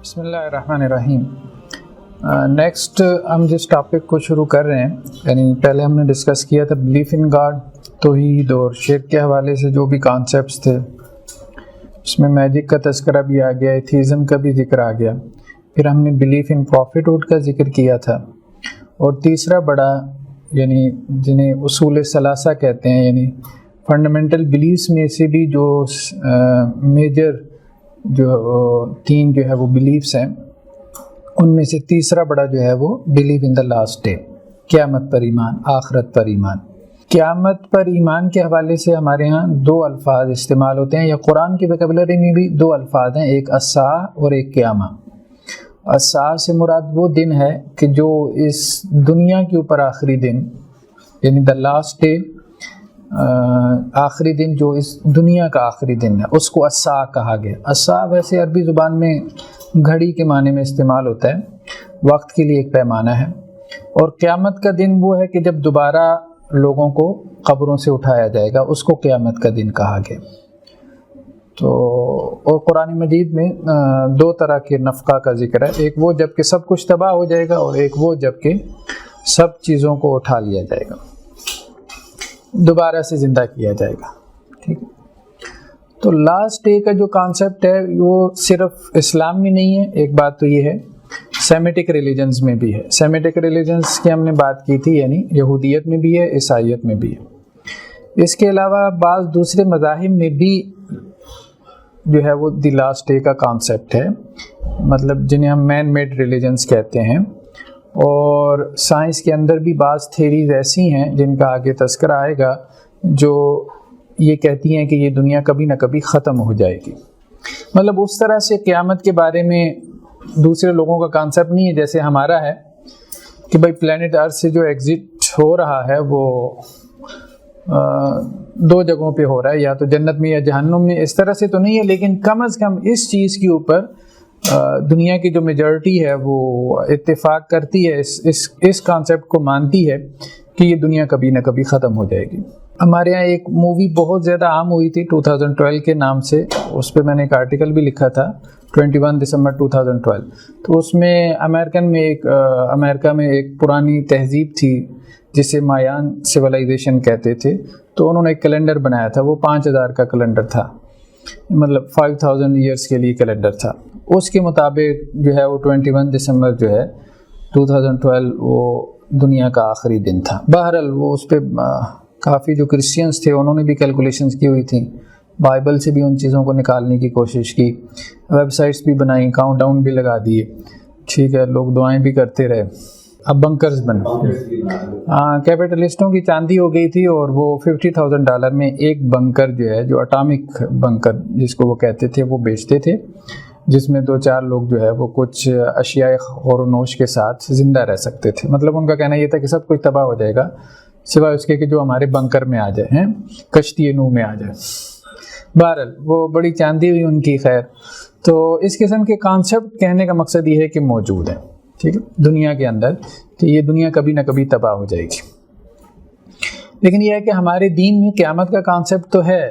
بسم اللہ الرحمن الرحیم۔ نیکسٹ ہم جس ٹاپک کو شروع کر رہے ہیں، یعنی پہلے ہم نے ڈسکس کیا تھا بلیف ان گاڈ، توحید اور شرک کے حوالے سے جو بھی کانسیپٹس تھے، اس میں میجک کا تذکرہ بھی آ گیا، ایتھیزم کا بھی ذکر آ گیا، پھر ہم نے بلیف ان پروفٹ کا ذکر کیا تھا، اور تیسرا بڑا یعنی جنہیں اصول ثلاثہ کہتے ہیں، یعنی فنڈامنٹل بلیفس میں سے بھی جو میجر جو تین جو ہے وہ بلیفس ہیں، ان میں سے تیسرا بڑا جو ہے وہ belief in the last day, قیامت پر ایمان، آخرت پر ایمان۔ قیامت پر ایمان کے حوالے سے ہمارے ہاں دو الفاظ استعمال ہوتے ہیں، یا قرآن کی ویکیبلری میں بھی دو الفاظ ہیں، ایک الساعہ اور ایک قیامہ۔ الساعہ سے مراد وہ دن ہے کہ جو اس دنیا کے اوپر آخری دن، یعنی دا لاسٹ ڈے، آخری دن جو اس دنیا کا آخری دن ہے، اس کو الساعہ کہا گیا۔ الساعہ ویسے عربی زبان میں گھڑی کے معنی میں استعمال ہوتا ہے، وقت کے لیے ایک پیمانہ ہے۔ اور قیامت کا دن وہ ہے کہ جب دوبارہ لوگوں کو قبروں سے اٹھایا جائے گا، اس کو قیامت کا دن کہا گیا۔ تو اور قرآن مجید میں دو طرح کے نفقہ کا ذکر ہے، ایک وہ جب کہ سب کچھ تباہ ہو جائے گا، اور ایک وہ جب کہ سب چیزوں کو اٹھا لیا جائے گا، دوبارہ سے زندہ کیا جائے گا۔ ٹھیک ہے، تو لاسٹ ڈے کا جو کانسیپٹ ہے وہ صرف اسلام میں نہیں ہے، ایک بات تو یہ ہے، سیمیٹک ریلیجنز میں بھی ہے۔ سیمیٹک ریلیجنز کی ہم نے بات کی تھی، یعنی یہودیت میں بھی ہے، عیسائیت میں بھی ہے۔ اس کے علاوہ بعض دوسرے مذاہب میں بھی جو ہے وہ دی لاسٹ ڈے کا کانسیپٹ ہے، مطلب جنہیں ہم مین میڈ ریلیجنز کہتے ہیں۔ اور سائنس کے اندر بھی بعض تھیریز ایسی ہیں جن کا آگے تذکرہ آئے گا، جو یہ کہتی ہیں کہ یہ دنیا کبھی نہ کبھی ختم ہو جائے گی۔ مطلب اس طرح سے قیامت کے بارے میں دوسرے لوگوں کا کانسیپٹ نہیں ہے جیسے ہمارا ہے کہ بھائی پلینٹ ارتھ سے جو ایگزٹ ہو رہا ہے وہ دو جگہوں پہ ہو رہا ہے، یا تو جنت میں یا جہنم میں، اس طرح سے تو نہیں ہے، لیکن کم از کم اس چیز کے اوپر دنیا کی جو میجورٹی ہے وہ اتفاق کرتی ہے، اس کانسیپٹ کو مانتی ہے کہ یہ دنیا کبھی نہ کبھی ختم ہو جائے گی۔ ہمارے یہاں ایک مووی بہت زیادہ عام ہوئی تھی 2012 کے نام سے، اس پہ میں نے ایک آرٹیکل بھی لکھا تھا 21 دسمبر 2012۔ تو اس میں امریکہ میں ایک پرانی تہذیب تھی جسے مایان سویلائزیشن کہتے تھے، تو انہوں نے ایک کیلنڈر بنایا تھا، وہ 5000 کا کیلنڈر تھا، مطلب 5000 ایئرس کے لیے کیلنڈر تھا۔ اس کے مطابق جو ہے وہ 21 دسمبر جو ہے 2012 وہ دنیا کا آخری دن تھا۔ بہرحال وہ اس پہ کافی جو کرسچنس تھے انہوں نے بھی کیلکولیشنز کی ہوئی تھیں، بائبل سے بھی ان چیزوں کو نکالنے کی کوشش کی، ویب سائٹس بھی بنائیں، کاؤنٹ ڈاؤن بھی لگا دیے، ٹھیک ہے، لوگ دعائیں بھی کرتے رہے۔ اب بنکرز بنے، کیپٹلسٹوں کی چاندی ہو گئی تھی، اور وہ $50,000 میں ایک بنکر جو ہے، جو اٹامک بنکر جس کو وہ کہتے تھے، وہ بیچتے تھے، جس میں 2-4 لوگ جو ہے وہ کچھ اشیاء خور و نوش کے ساتھ زندہ رہ سکتے تھے۔ مطلب ان کا کہنا یہ تھا کہ سب کچھ تباہ ہو جائے گا سوائے اس کے کہ جو ہمارے بنکر میں آ جائے، ہیں کشتی نوح میں آ جائے۔ بہرحال وہ بڑی چاندی ہوئی ان کی۔ خیر، تو اس قسم کے کانسیپٹ کہنے کا مقصد یہ ہے کہ موجود ہیں، ٹھیک ہے، دنیا کے اندر، کہ یہ دنیا کبھی نہ کبھی تباہ ہو جائے گی۔ لیکن یہ ہے کہ ہمارے دین میں قیامت کا کانسیپٹ تو ہے،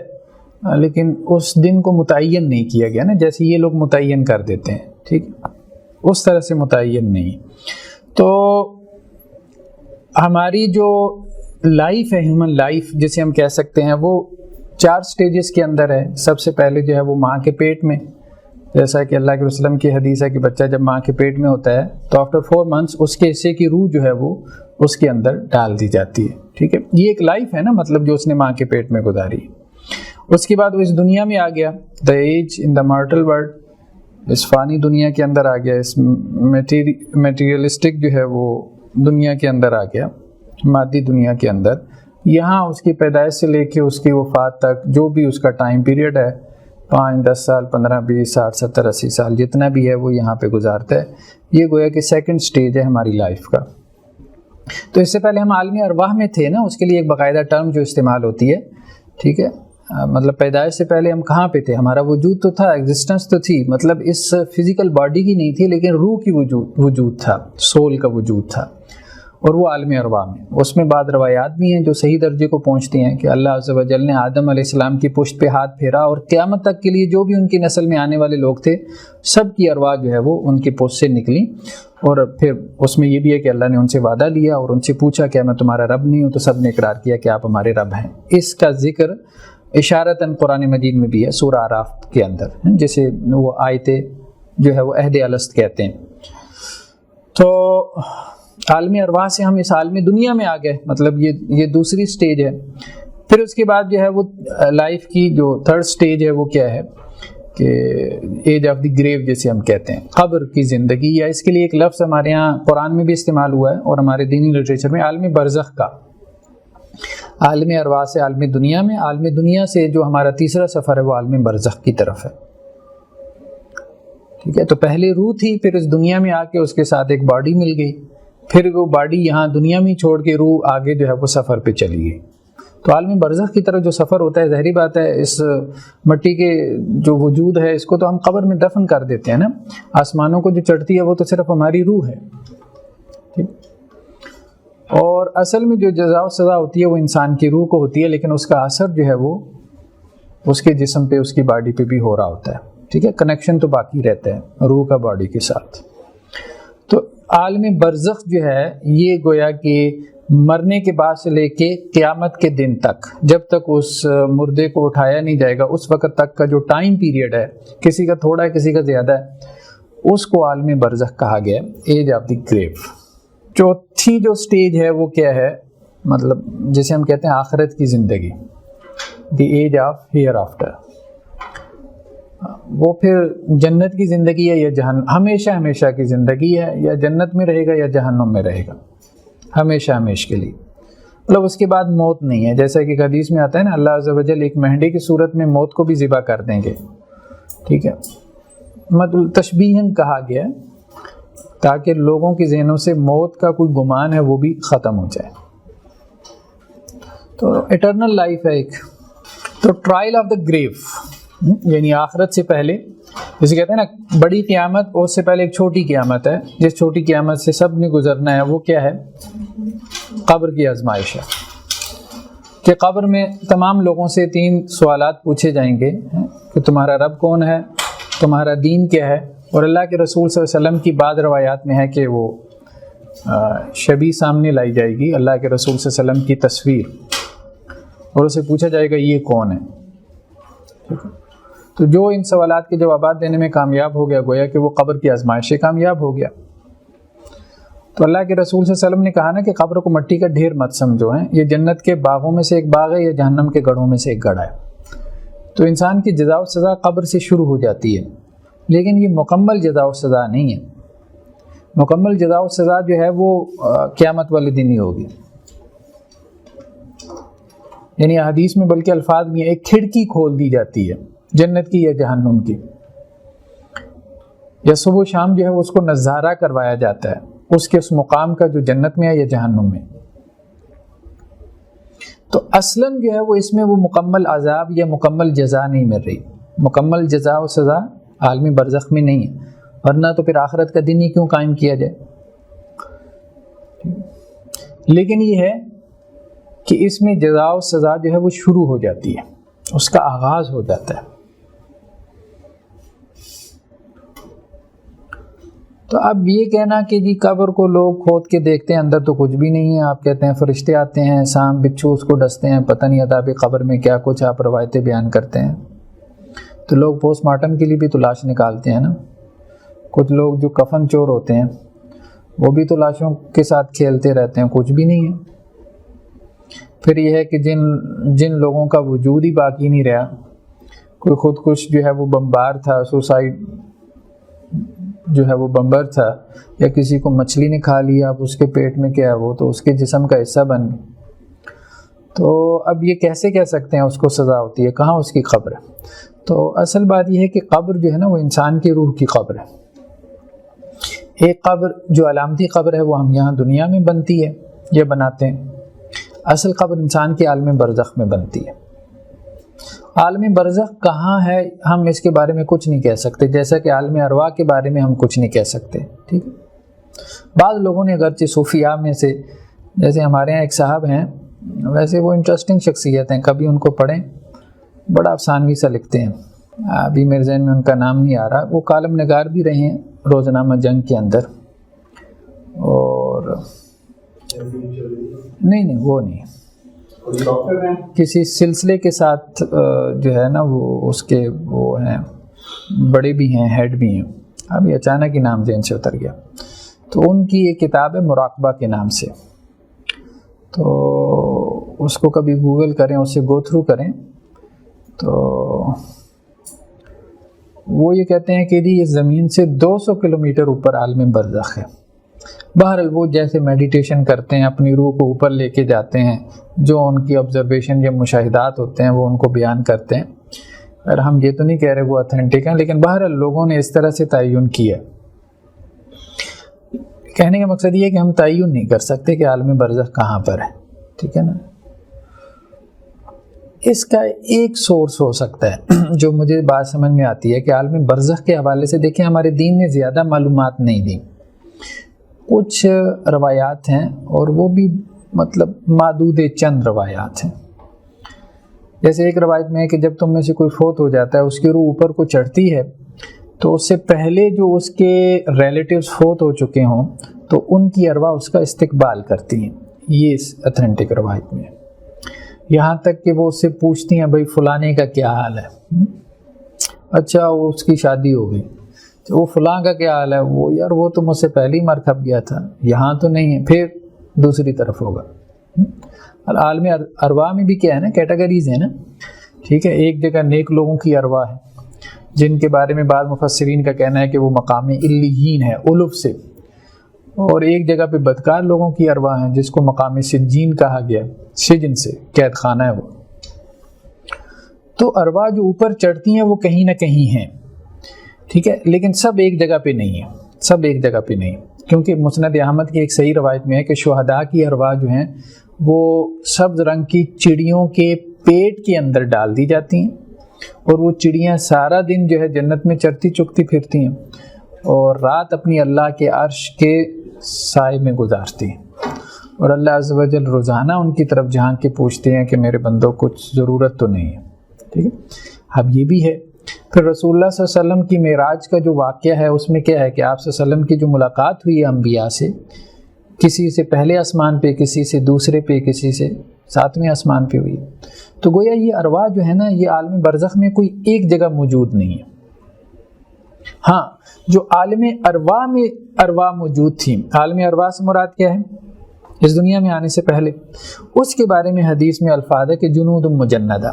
لیکن اس دن کو متعین نہیں کیا گیا نا، جیسے یہ لوگ متعین کر دیتے ہیں، ٹھیک، اس طرح سے متعین نہیں۔ تو ہماری جو لائف ہے، ہیومن لائف جسے ہم کہہ سکتے ہیں، وہ 4 سٹیجز کے اندر ہے۔ سب سے پہلے جو ہے وہ ماں کے پیٹ میں، جیسا کہ اللہ کے وسلم کی حدیث ہے کہ بچہ جب ماں کے پیٹ میں ہوتا ہے تو آفٹر 4 months اس کے حصے کی روح جو ہے وہ اس کے اندر ڈال دی جاتی ہے، ٹھیک ہے، یہ ایک لائف ہے نا، مطلب جو اس نے ماں کے پیٹ میں گزاری۔ اس کے بعد وہ اس دنیا میں آ گیا، دا ایج ان دا مارٹل ورلڈ، اس فانی دنیا کے اندر آ گیا، اس میٹیریلسٹک جو ہے وہ دنیا کے اندر آ گیا، مادی دنیا کے اندر۔ یہاں اس کی پیدائش سے لے کے اس کی وفات تک جو بھی اس کا ٹائم پیریڈ ہے، 5 10 سال 15 20 60 70 80 سال جتنا بھی ہے وہ یہاں پہ گزارتا ہے۔ یہ گویا کہ سیکنڈ سٹیج ہے ہماری لائف کا۔ تو اس سے پہلے ہم عالمی ارواح میں تھے نا، اس کے لیے ایک باقاعدہ ٹرم جو استعمال ہوتی ہے، ٹھیک ہے، مطلب پیدائش سے پہلے ہم کہاں پہ تھے، ہمارا وجود تو تھا، ایگزسٹنس تو تھی، مطلب اس فزیکل باڈی کی نہیں تھی، لیکن روح کی وجود تھا، سول کا وجود تھا۔ اور وہ عالم ارواح میں. اس میں بعض روایات بھی ہیں جو صحیح درجے کو پہنچتی ہیں کہ اللہ عز و جل نے آدم علیہ السلام کی پشت پہ ہاتھ پھیرا اور قیامت تک کے لیے جو بھی ان کی نسل میں آنے والے لوگ تھے سب کی ارواح جو ہے وہ ان کی پشت سے نکلی. اور پھر اس میں یہ بھی ہے کہ اللہ نے ان سے وعدہ لیا اور ان سے پوچھا کہ میں تمہارا رب نہیں ہوں، تو سب نے اقرار کیا کہ آپ ہمارے رب ہیں. اس کا ذکر اشارتاً قرآن مجید میں بھی ہے سورہ اعراف کے اندر، جسے وہ آیتیں جو ہے وہ عہد الست کہتے ہیں. تو عالم ارواح سے ہم اس عالم دنیا میں آ گئے، مطلب یہ دوسری سٹیج ہے. پھر اس کے بعد جو ہے وہ لائف کی جو تھرڈ سٹیج ہے وہ کیا ہے کہ ایج آف دی گریو جسے ہم کہتے ہیں، قبر کی زندگی، یا اس کے لیے ایک لفظ ہمارے یہاں قرآن میں بھی استعمال ہوا ہے اور ہمارے دینی لٹریچر میں عالم برزخ کا. عالم ارواح سے عالم دنیا میں، عالم دنیا سے جو ہمارا تیسرا سفر ہے وہ عالم برزخ کی طرف ہے. ٹھیک ہے، تو پہلے روح تھی، پھر اس دنیا میں آ کے اس کے ساتھ ایک باڈی مل گئی، پھر وہ باڈی یہاں دنیا میں چھوڑ کے روح آگے جو ہے وہ سفر پہ چلی گئی. تو عالم برزخ کی طرف جو سفر ہوتا ہے، ظاہری بات ہے اس مٹی کے جو وجود ہے اس کو تو ہم قبر میں دفن کر دیتے ہیں نا، آسمانوں کو جو چڑھتی ہے وہ تو صرف ہماری روح ہے. ٹھیک، اور اصل میں جو جزا و سزا ہوتی ہے وہ انسان کی روح کو ہوتی ہے، لیکن اس کا اثر جو ہے وہ اس کے جسم پہ، اس کی باڈی پہ بھی ہو رہا ہوتا ہے. ٹھیک ہے، کنیکشن تو باقی رہتا ہے روح کا باڈی کے ساتھ. تو عالم برزخ جو ہے یہ گویا کہ مرنے کے بعد سے لے کے قیامت کے دن تک، جب تک اس مردے کو اٹھایا نہیں جائے گا اس وقت تک کا جو ٹائم پیریڈ ہے، کسی کا تھوڑا ہے کسی کا زیادہ ہے، اس کو عالم برزخ کہا گیا ہے، ایج آف دی گریو. چوتھی جو سٹیج ہے وہ کیا ہے، مطلب جسے ہم کہتے ہیں آخرت کی زندگی، the age of hereafter. وہ پھر جنت کی زندگی ہے یا ہمیشہ ہمیشہ کی زندگی ہے، یا جنت میں رہے گا یا جہنم میں رہے گا ہمیشہ ہمیشہ کے لیے. مطلب اس کے بعد موت نہیں ہے، جیسا کہ حدیث میں آتا ہے نا، اللہ عز و جل ایک مہندی کی صورت میں موت کو بھی ذبح کر دیں گے. ٹھیک ہے، مطلب تشبیہاً کہا گیا تاکہ لوگوں کے ذہنوں سے موت کا کوئی گمان ہے وہ بھی ختم ہو جائے. تو اٹرنل لائف ہے ایک. تو ٹرائل آف دا گریو یعنی آخرت سے پہلے، جسے کہتے ہیں نا بڑی قیامت، اور اس سے پہلے ایک چھوٹی قیامت ہے، جس چھوٹی قیامت سے سب نے گزرنا ہے. وہ کیا ہے؟ قبر کی آزمائش ہے. کہ قبر میں تمام لوگوں سے 3 سوالات پوچھے جائیں گے کہ تمہارا رب کون ہے، تمہارا دین کیا ہے، اور اللہ کے رسول صلی اللہ علیہ وسلم کی بعض روایات میں ہے کہ وہ شبیہ سامنے لائی جائے گی، اللہ کے رسول صلی اللہ علیہ وسلم کی تصویر، اور اسے پوچھا جائے گا یہ کون ہے. ٹھیک ہے، تو جو ان سوالات کے جوابات دینے میں کامیاب ہو گیا گویا کہ وہ قبر کی آزمائش سے کامیاب ہو گیا. تو اللہ کے رسول صلی اللہ علیہ وسلم نے کہا نا کہ قبر کو مٹی کا ڈھیر مت سمجھو، ہیں یہ جنت کے باغوں میں سے ایک باغ ہے یا جہنم کے گڑھوں میں سے ایک گڑھا ہے. تو انسان کی جزا و سزا قبر سے شروع ہو جاتی ہے، لیکن یہ مکمل جزا و سزا نہیں ہے. مکمل جزا و سزا جو ہے وہ قیامت والے دن ہی ہوگی. یعنی حدیث میں بلکہ الفاظ میں ایک کھڑکی کھول دی جاتی ہے جنت کی یا جہنم کی، یا صبح و شام جو ہے اس کو نظارہ کروایا جاتا ہے اس کے اس مقام کا جو جنت میں ہے یا جہنم میں. تو اصلاً جو ہے وہ اس میں وہ مکمل عذاب یا مکمل جزا نہیں مل رہی. مکمل جزا و سزا عالمی برزخ میں نہیں ہے، ورنہ تو پھر آخرت کا دن ہی کیوں قائم کیا جائے. لیکن یہ ہے کہ اس میں جزا و سزا جو ہے وہ شروع ہو جاتی ہے، اس کا آغاز ہو جاتا ہے. تو اب یہ کہنا کہ جی قبر کو لوگ کھود کے دیکھتے ہیں اندر تو کچھ بھی نہیں ہے، آپ کہتے ہیں فرشتے آتے ہیں سانپ بچھو اس کو ڈستے ہیں، پتہ نہیں عذاب قبر میں کیا کچھ آپ روایتیں بیان کرتے ہیں. تو لوگ پوسٹ مارٹم کے لیے بھی تو لاش نکالتے ہیں نا. کچھ لوگ جو کفن چور ہوتے ہیں وہ بھی تو لاشوں کے ساتھ کھیلتے رہتے ہیں، کچھ بھی نہیں ہے. پھر یہ ہے کہ جن لوگوں کا وجود ہی باقی نہیں رہا، کوئی خودکش جو ہے وہ بمبار تھا، سوسائڈ جو ہے وہ بمبر تھا، یا کسی کو مچھلی نے کھا لیا، اب اس کے پیٹ میں کیا ہے وہ تو اس کے جسم کا حصہ بن گیا. تو اب یہ کیسے کہہ سکتے ہیں اس کو سزا ہوتی ہے، کہاں اس کی قبر ہے. تو اصل بات یہ ہے کہ قبر جو ہے نا وہ انسان کی روح کی قبر ہے. ایک قبر جو علامتی قبر ہے وہ ہم یہاں دنیا میں بنتی ہے یا بناتے ہیں، اصل قبر انسان کے عالم برزخ میں بنتی ہے. عالم برزخ کہاں ہے ہم اس کے بارے میں کچھ نہیں کہہ سکتے، جیسا کہ عالم ارواح کے بارے میں ہم کچھ نہیں کہہ سکتے. ٹھیک ہے، بعض لوگوں نے اگرچہ صوفیاء میں سے، جیسے ہمارے ہاں ایک صاحب ہیں، ویسے وہ انٹرسٹنگ شخصیت ہیں، کبھی ان کو پڑھیں، بڑا افسانوی سا لکھتے ہیں، ابھی میرے ذہن میں ان کا نام نہیں آ رہا، وہ کالم نگار بھی رہے ہیں روزنامہ جنگ کے اندر، اور نہیں وہ نہیں، کسی سلسلے کے ساتھ جو ہے نا وہ اس کے وہ ہیں، بڑے بھی ہیں، ہیڈ بھی ہیں، ابھی اچانک ہی نام ذہن سے اتر گیا، تو ان کی ایک کتاب ہے مراقبہ کے نام سے، تو اس کو کبھی گوگل کریں، اسے گو تھرو کریں، تو وہ یہ کہتے ہیں کہ یہ زمین سے 200 کلومیٹر اوپر عالم برزخ ہے۔ بہرحال وہ جیسے میڈیٹیشن کرتے ہیں، اپنی روح کو اوپر لے کے جاتے ہیں، جو ان کی آبزرویشن یا مشاہدات ہوتے ہیں وہ ان کو بیان کرتے ہیں، اور ہم یہ تو نہیں کہہ رہے وہ اتھینٹک ہیں، لیکن بہرحال لوگوں نے اس طرح سے تعین کیا۔ کہنے کا مقصد یہ ہے کہ ہم تعین نہیں کر سکتے کہ عالم برزخ کہاں پر ہے، ٹھیک ہے نا۔ اس کا ایک سورس ہو سکتا ہے جو مجھے بات سمجھ میں آتی ہے کہ عالم برزخ کے حوالے سے دیکھیں ہمارے دین نے زیادہ معلومات نہیں دی، کچھ روایات ہیں اور وہ بھی مطلب معدود چند روایات ہیں۔ جیسے ایک روایت میں ہے کہ جب تم میں سے کوئی فوت ہو جاتا ہے، اس کی روح اوپر کو چڑھتی ہے تو اس سے پہلے جو اس کے ریلیٹیوز فوت ہو چکے ہوں تو ان کی ارواح اس کا استقبال کرتی ہیں، یہ اس اتھینٹک روایت میں ہے، یہاں تک کہ وہ اس سے پوچھتی ہیں بھائی فلانے کا کیا حال ہے، اچھا وہ اس کی شادی ہو گئی، تو وہ فلاں کا کیا حال ہے، وہ یار وہ تو مجھ سے پہلے ہی مر کھپ گیا تھا، یہاں تو نہیں ہے، پھر دوسری طرف ہوگا۔ اور عالم ارواح میں بھی کیا ہے نا، کیٹیگریز ہیں نا، ٹھیک ہے، ایک جگہ نیک لوگوں کی ارواح ہے جن کے بارے میں بعض مفسرین کا کہنا ہے کہ وہ مقام علیین ہے الف سے، اور ایک جگہ پہ بدکار لوگوں کی ارواح ہیں جس کو مقام سجین کہا گیا، سجن سے قید خانہ ہے وہ۔ تو ارواح جو اوپر چڑھتی ہیں وہ کہیں نہ کہیں ہیں، ٹھیک ہے، لیکن سب ایک جگہ پہ نہیں ہیں، سب ایک جگہ پہ نہیں، کیونکہ مسند احمد کی ایک صحیح روایت میں ہے کہ شہداء کی ارواح جو ہیں وہ سبز رنگ کی چڑیوں کے پیٹ کے اندر ڈال دی جاتی ہیں، اور وہ چڑیاں سارا دن جو ہے جنت میں چرتی چکتی پھرتی ہیں، اور رات اپنی اللہ کے عرش کے سائے میں گزارتی ہیں، اور اللہ عز و جل روزانہ ان کی طرف جھانک کے پوچھتے ہیں کہ میرے بندوں کچھ ضرورت تو نہیں ہے، ٹھیک ہے۔ اب یہ بھی ہے، پھر رسول اللہ صلی اللہ علیہ وسلم کی معراج کا جو واقعہ ہے اس میں کیا ہے کہ آپ صلی اللہ علیہ وسلم کی جو ملاقات ہوئی ہے انبیاء سے، کسی سے پہلے آسمان پہ، کسی سے دوسرے پہ، کسی سے ساتویں آسمان پہ ہوئی، تو گویا یہ ارواح جو ہے نا یہ عالم برزخ میں کوئی ایک جگہ موجود نہیں ہے۔ ہاں جو عالم ارواح میں ارواح موجود تھی، عالم ارواح سے مراد کیا ہے؟ اس دنیا میں آنے سے پہلے، اس کے بارے میں حدیث میں الفاظ ہے کہ جنود مجندہ،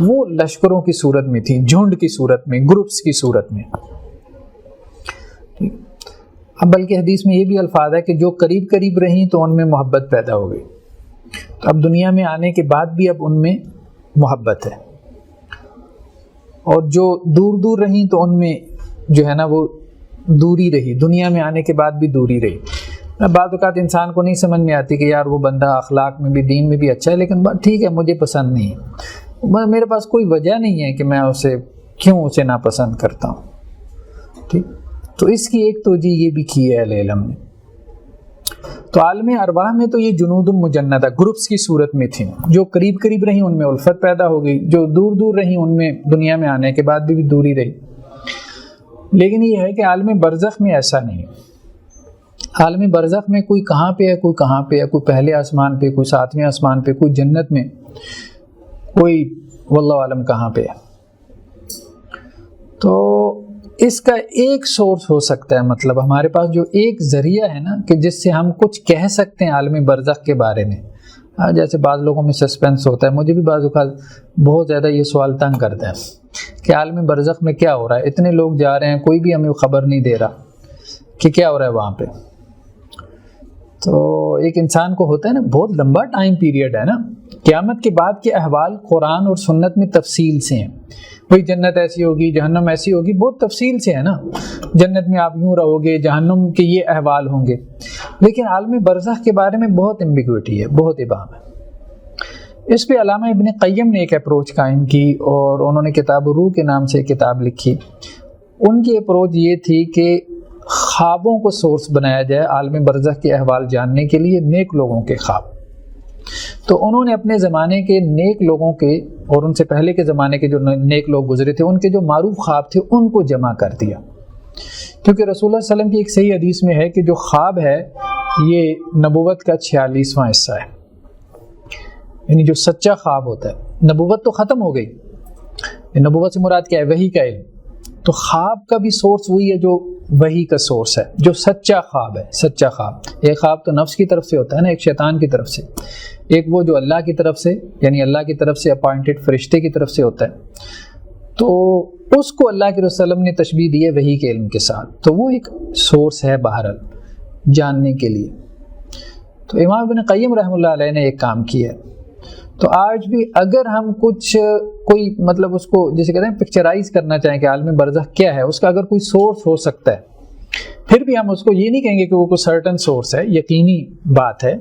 وہ لشکروں کی صورت میں تھی، جھنڈ کی صورت میں، گروپس کی صورت میں، اب بلکہ حدیث میں یہ بھی الفاظ ہے کہ جو قریب قریب رہیں تو ان میں محبت پیدا ہو گئی، تو اب دنیا میں آنے کے بعد بھی اب ان میں محبت ہے، اور جو دور دور رہیں تو ان میں جو ہے نا وہ دوری رہی، دنیا میں آنے کے بعد بھی دوری رہی۔ بعض اوقات انسان کو نہیں سمجھ میں آتی کہ یار وہ بندہ اخلاق میں بھی دین میں بھی اچھا ہے، لیکن ٹھیک ہے مجھے پسند نہیں ہے، میرے پاس کوئی وجہ نہیں ہے کہ میں اسے ناپسند کرتا ہوں، ٹھیک۔ تو اس کی ایک توجہ یہ بھی کی ہے اہل علم نے۔ تو عالم ارواح میں تو یہ جنود مجندہ گروپس کی صورت میں تھیں، جو قریب قریب رہیں ان میں الفت پیدا ہو گئی، جو دور دور رہیں ان میں دنیا میں آنے کے بعد بھی دوری رہی۔ لیکن یہ ہے کہ عالم برزخ میں ایسا نہیں ہے، عالم برزخ میں کوئی کہاں پہ ہے، کوئی کہاں پہ ہے، کوئی پہلے آسمان پہ، کوئی ساتویں آسمان پہ، کوئی جنت میں، کوئی واللہ عالم کہاں پہ ہے۔ تو اس کا ایک سورس ہو سکتا ہے، مطلب ہمارے پاس جو ایک ذریعہ ہے نا کہ جس سے ہم کچھ کہہ سکتے ہیں عالم برزخ کے بارے میں، جیسے بعض لوگوں میں سسپینس ہوتا ہے، مجھے بھی بعض اوقات بہت زیادہ یہ سوال تنگ کرتا ہے کہ عالم برزخ میں کیا ہو رہا ہے، اتنے لوگ جا رہے ہیں، کوئی بھی ہمیں خبر نہیں دے رہا کہ کیا ہو رہا ہے وہاں پہ۔ تو ایک انسان کو ہوتا ہے نا، بہت لمبا ٹائم پیریڈ ہے نا، قیامت کے بعد کے احوال قرآن اور سنت میں تفصیل سے ہیں، بھئی جنت ایسی ہوگی، جہنم ایسی ہوگی، بہت تفصیل سے ہے نا، جنت میں آپ یوں رہو گے، جہنم کے یہ احوال ہوں گے، لیکن عالم برزخ کے بارے میں بہت ایمبیگوٹی ہے، بہت ابہام ہے۔ اس پہ علامہ ابن قیم نے ایک اپروچ قائم کی، اور انہوں نے کتاب روح کے نام سے کتاب لکھی۔ ان کی اپروچ یہ تھی کہ خوابوں کو سورس بنایا جائے عالم برزخ کے احوال جاننے کے لیے، نیک لوگوں کے خواب۔ تو انہوں نے اپنے زمانے کے نیک لوگوں کے اور ان سے پہلے کے زمانے کے جو نیک لوگ گزرے تھے ان کے جو معروف خواب تھے ان کو جمع کر دیا، کیونکہ رسول اللہ صلی اللہ علیہ وسلم کی ایک صحیح حدیث میں ہے کہ جو خواب ہے یہ نبوت کا 46واں حصہ ہے، یعنی جو سچا خواب ہوتا ہے۔ نبوت تو ختم ہو گئی، نبوت سے مراد کیا ہے؟ وحی کا علم۔ تو خواب کا بھی سورس وہی ہے جو وحی کا سورس ہے، جو سچا خواب ہے۔ سچا خواب، ایک خواب تو نفس کی طرف سے ہوتا ہے نا، ایک شیطان کی طرف سے، ایک وہ جو اللہ کی طرف سے یعنی اللہ کی طرف سے اپوائنٹڈ فرشتے کی طرف سے ہوتا ہے، تو اس کو اللہ کے رسول وسلم نے تشبیہ دی ہے وحی کے علم کے ساتھ، تو وہ ایک سورس ہے بہرحال جاننے کے لیے۔ تو امام ابن قیم رحمۃ اللہ علیہ نے ایک کام کیا ہے، تو آج بھی اگر ہم کوئی مطلب اس کو جسے کہتے ہیں پکچرائز کرنا چاہیں کہ عالم برزخ کیا ہے، اس کا اگر کوئی سورس ہو سکتا ہے، پھر بھی ہم اس کو یہ نہیں کہیں گے کہ وہ کوئی سرٹن سورس ہے، یقینی بات ہے،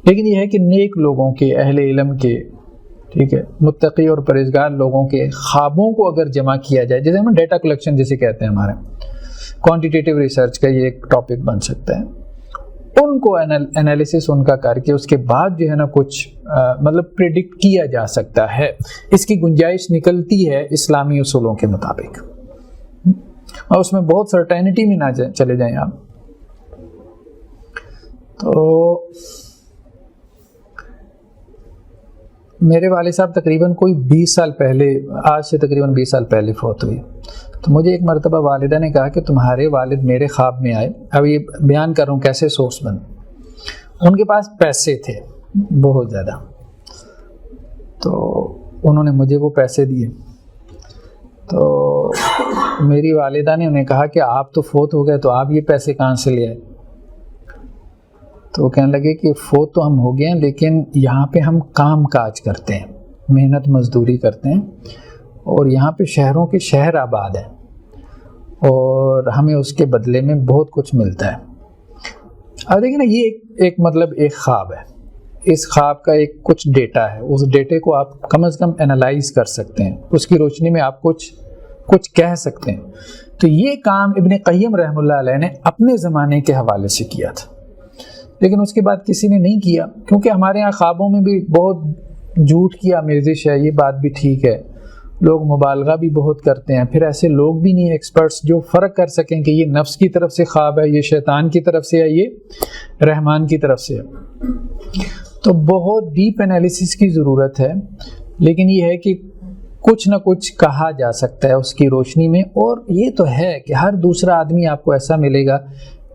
لیکن یہ ہے کہ نیک لوگوں کے، اہل علم کے، ٹھیک ہے، متقی اور پرہیزگار لوگوں کے خوابوں کو اگر جمع کیا جائے، جیسے ہم ڈیٹا کلیکشن جسے کہتے ہیں، ہمارے کوانٹیٹیو ریسرچ کا یہ ایک ٹاپک بن سکتا ہے، ان کو انالیسس ان کا کر کے اس کے بعد جو ہے نا کچھ مطلب پریڈکٹ کیا جا سکتا ہے، اس کی گنجائش نکلتی ہے اسلامی اصولوں کے مطابق، اور اس میں بہت سرٹینٹی میں نہ چلے جائیں آپ۔ تو میرے والد صاحب تقریباً کوئی 20 سال پہلے، آج سے تقریباً 20 سال پہلے فوت ہوئی، تو مجھے ایک مرتبہ والدہ نے کہا کہ تمہارے والد میرے خواب میں آئے، اب یہ بیان کر رہا ہوں کیسے سورس بن، ان کے پاس پیسے تھے بہت زیادہ، تو انہوں نے مجھے وہ پیسے دیے، تو میری والدہ نے انہیں کہا کہ آپ تو فوت ہو گئے تو آپ یہ پیسے کہاں سے لے آئے؟ تو وہ کہنے لگے کہ فوت تو ہم ہو گئے ہیں لیکن یہاں پہ ہم کام کاج کرتے ہیں، محنت مزدوری کرتے ہیں، اور یہاں پہ شہروں کے شہر آباد ہیں، اور ہمیں اس کے بدلے میں بہت کچھ ملتا ہے۔ اب دیکھیں نا، یہ ایک مطلب ایک خواب ہے، اس خواب کا ایک کچھ ڈیٹا ہے، اس ڈیٹے کو آپ کم از کم انالائز کر سکتے ہیں، اس کی روشنی میں آپ کچھ کہہ سکتے ہیں۔ تو یہ کام ابن قیم رحمۃ اللہ علیہ نے اپنے زمانے کے حوالے سے کیا تھا، لیکن اس کے بعد کسی نے نہیں کیا، کیونکہ ہمارے ہاں خوابوں میں بھی بہت جھوٹ کی آمیزش ہے، یہ بات بھی ٹھیک ہے، لوگ مبالغہ بھی بہت کرتے ہیں، پھر ایسے لوگ بھی نہیں ایکسپرٹس جو فرق کر سکیں کہ یہ نفس کی طرف سے خواب ہے، یہ شیطان کی طرف سے ہے، یہ رحمان کی طرف سے ہے۔ تو بہت ڈیپ انالیسس کی ضرورت ہے، لیکن یہ ہے کہ کچھ نہ کچھ کہا جا سکتا ہے اس کی روشنی میں، اور یہ تو ہے کہ ہر دوسرا آدمی آپ کو ایسا ملے گا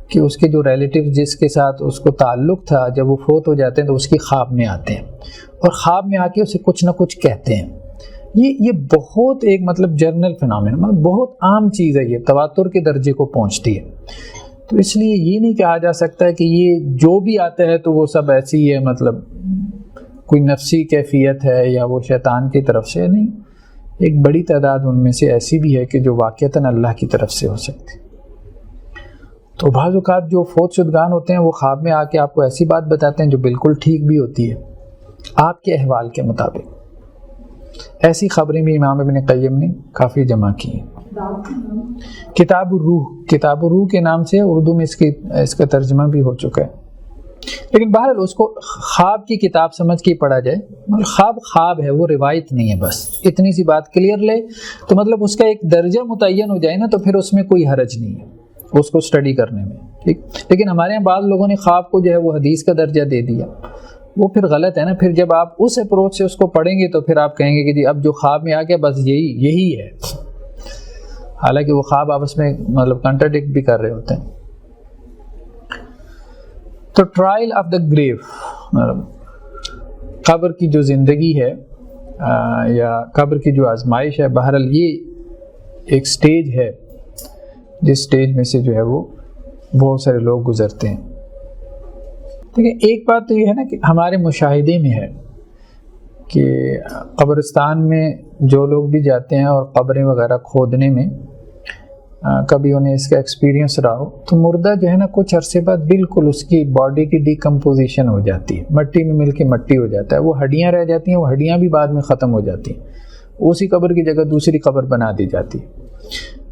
کہ اس کے جو ریلیٹیو جس کے ساتھ اس کو تعلق تھا جب وہ فوت ہو جاتے ہیں تو اس کی خواب میں آتے ہیں، اور خواب میں آ کے اسے کچھ نہ کچھ کہتے ہیں۔ یہ بہت ایک مطلب جرنل فینومین، مطلب بہت عام چیز ہے، یہ تواتر کے درجے کو پہنچتی ہے۔ تو اس لیے یہ نہیں کہا جا سکتا ہے کہ یہ جو بھی آتا ہے تو وہ سب ایسی ہی ہے، مطلب کوئی نفسی کیفیت ہے یا وہ شیطان کی طرف سے، نہیں، ایک بڑی تعداد ان میں سے ایسی بھی ہے کہ جو واقعتاً اللہ کی طرف سے ہو سکتی۔ تو بعض اوقات جو فوت شدگان ہوتے ہیں وہ خواب میں آ کے آپ کو ایسی بات بتاتے ہیں جو بالکل ٹھیک بھی ہوتی ہے آپ کے احوال کے مطابق۔ ایسی خبریں بھی امام ابن قیم نے کافی جمع کی ہیں۔ کتاب الروح کے نام سے اردو میں اس کا ترجمہ بھی ہو چکا ہے، لیکن بہرحال اس کو خواب کی کتاب سمجھ کے پڑھا جائے، مطلب خواب ہے، وہ روایت نہیں ہے، بس اتنی سی بات کلیئر لے تو مطلب اس کا ایک درجہ متعین ہو جائے نا، تو پھر اس میں کوئی حرج نہیں ہے اس کو اسٹڈی کرنے میں، ٹھیک۔ لیکن ہمارے یہاں بعض لوگوں نے خواب کو جو ہے وہ حدیث کا درجہ دے دیا، وہ پھر غلط ہے نا۔ پھر جب آپ اس اپروچ سے اس کو پڑھیں گے تو پھر آپ کہیں گے کہ جی اب جو خواب میں آ گیا بس یہی ہے، حالانکہ وہ خواب آپس میں مطلب کنٹراڈکٹ بھی کر رہے ہوتے ہیں۔ تو ٹرائل آف دا گریو، مطلب قبر کی جو زندگی ہے یا قبر کی جو آزمائش ہے، بہرحال یہ ایک سٹیج ہے جس سٹیج میں سے جو ہے وہ بہت سارے لوگ گزرتے ہیں۔ دیکھیں، ایک بات تو یہ ہے نا کہ ہمارے مشاہدے میں ہے کہ قبرستان میں جو لوگ بھی جاتے ہیں اور قبریں وغیرہ کھودنے میں کبھی انہیں اس کا ایکسپیرینس رہا ہو، تو مردہ جو ہے نا کچھ عرصے بعد بالکل اس کی باڈی کی ڈیکمپوزیشن ہو جاتی ہے، مٹی میں مل کے مٹی ہو جاتا ہے، وہ ہڈیاں رہ جاتی ہیں، وہ ہڈیاں بھی بعد میں ختم ہو جاتی ہیں، اسی قبر کی جگہ دوسری قبر بنا دی جاتی ہے۔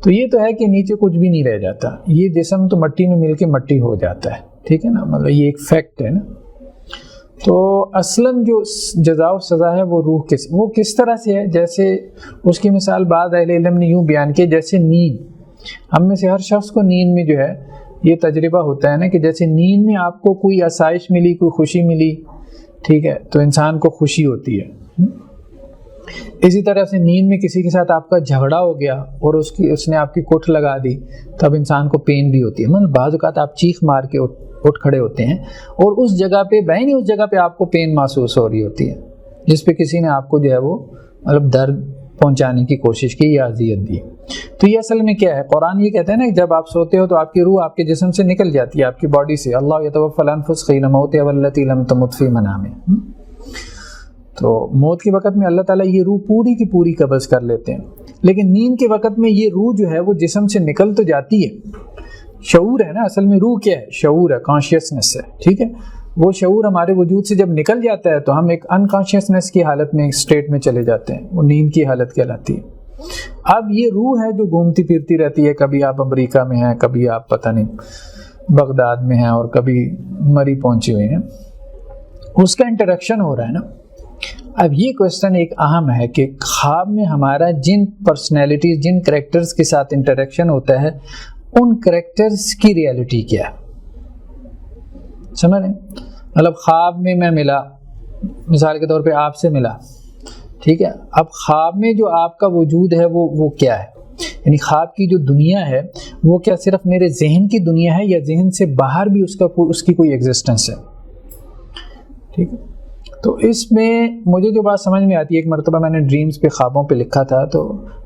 تو یہ تو ہے کہ نیچے کچھ بھی نہیں رہ جاتا، یہ جسم تو مٹی میں مل کے مٹی ہو جاتا ہے، ٹھیک ہے نا، مطلب یہ ایک فیکٹ ہے نا۔ تو اصلاً جو جزا و سزا ہے وہ روح وہ کس طرح سے ہے، جیسے اس کی مثال بعض اہل علم نے یوں بیان کی، جیسے نیند، ہم میں سے ہر شخص کو نیند میں جو ہے یہ تجربہ ہوتا ہے نا کہ جیسے نیند میں آپ کو کوئی آسائش ملی، کوئی خوشی ملی، ٹھیک ہے، تو انسان کو خوشی ہوتی ہے۔ اسی طرح سے نیند میں کسی کے ساتھ آپ کا جھگڑا ہو گیا اور اس نے آپ کی کٹ لگا دی، تب انسان کو پین بھی ہوتی ہے، مطلب بعض اوقات آپ چیخ مار کے اٹھ کھڑے ہوتے ہیں اور اس جگہ پہ بہنی اس جگہ پہ آپ کو پین محسوس ہو رہی ہوتی ہے جس پہ کسی نے آپ کو جو ہے وہ مطلب درد پہنچانے کی کوشش کی یا اذیت دی۔ تو یہ اصل میں کیا ہے، قرآن یہ کہتا ہے نا کہ جب آپ سوتے ہو تو آپ کی روح آپ کے جسم سے نکل جاتی ہے، آپ کی باڈی سے، اللہ یتوفی الانفس حین موتها واللتی لم تمت فی منامها۔ تو موت کے وقت میں اللہ تعالیٰ یہ روح پوری کی پوری قبض کر لیتے ہیں، لیکن نیند کے وقت میں یہ روح جو ہے وہ جسم سے نکل تو جاتی ہے، شعور ہے نا، اصل میں روح کیا ہے، شعور ہے، کانشیسنس ہے، ٹھیک ہے، وہ شعور ہمارے وجود سے جب نکل جاتا ہے تو ہم ایک انکانشیسنس کی حالت میں، ایک سٹیٹ میں چلے جاتے ہیں، وہ نیند کی حالت کہلاتی ہے۔ اب یہ روح ہے جو گھومتی پھرتی رہتی ہے، کبھی آپ امریکہ میں ہیں، کبھی آپ پتہ نہیں بغداد میں ہیں، اور کبھی مری پہنچے ہوئے ہیں، اس کا انٹریکشن ہو رہا ہے نا۔ اب یہ کوشچن ایک اہم ہے کہ خواب میں ہمارا جن پرسنالٹیز، جن کریکٹرز کے ساتھ انٹریکشن ہوتا ہے، ان کریکٹرز کی ریئلٹی کیا ہے، سمجھ رہے ہیں؟ مطلب خواب میں میں ملا، مثال کے طور پہ آپ سے ملا، ٹھیک ہے، اب خواب میں جو آپ کا وجود ہے وہ کیا ہے، یعنی خواب کی جو دنیا ہے وہ کیا صرف میرے ذہن کی دنیا ہے یا ذہن سے باہر بھی اس کی کوئی ایگزسٹنس ہے، ٹھیک ہے۔ تو اس میں مجھے جو بات سمجھ میں آتی ہے، ایک مرتبہ میں نے ڈریمز پہ، خوابوں پہ لکھا تھا، تو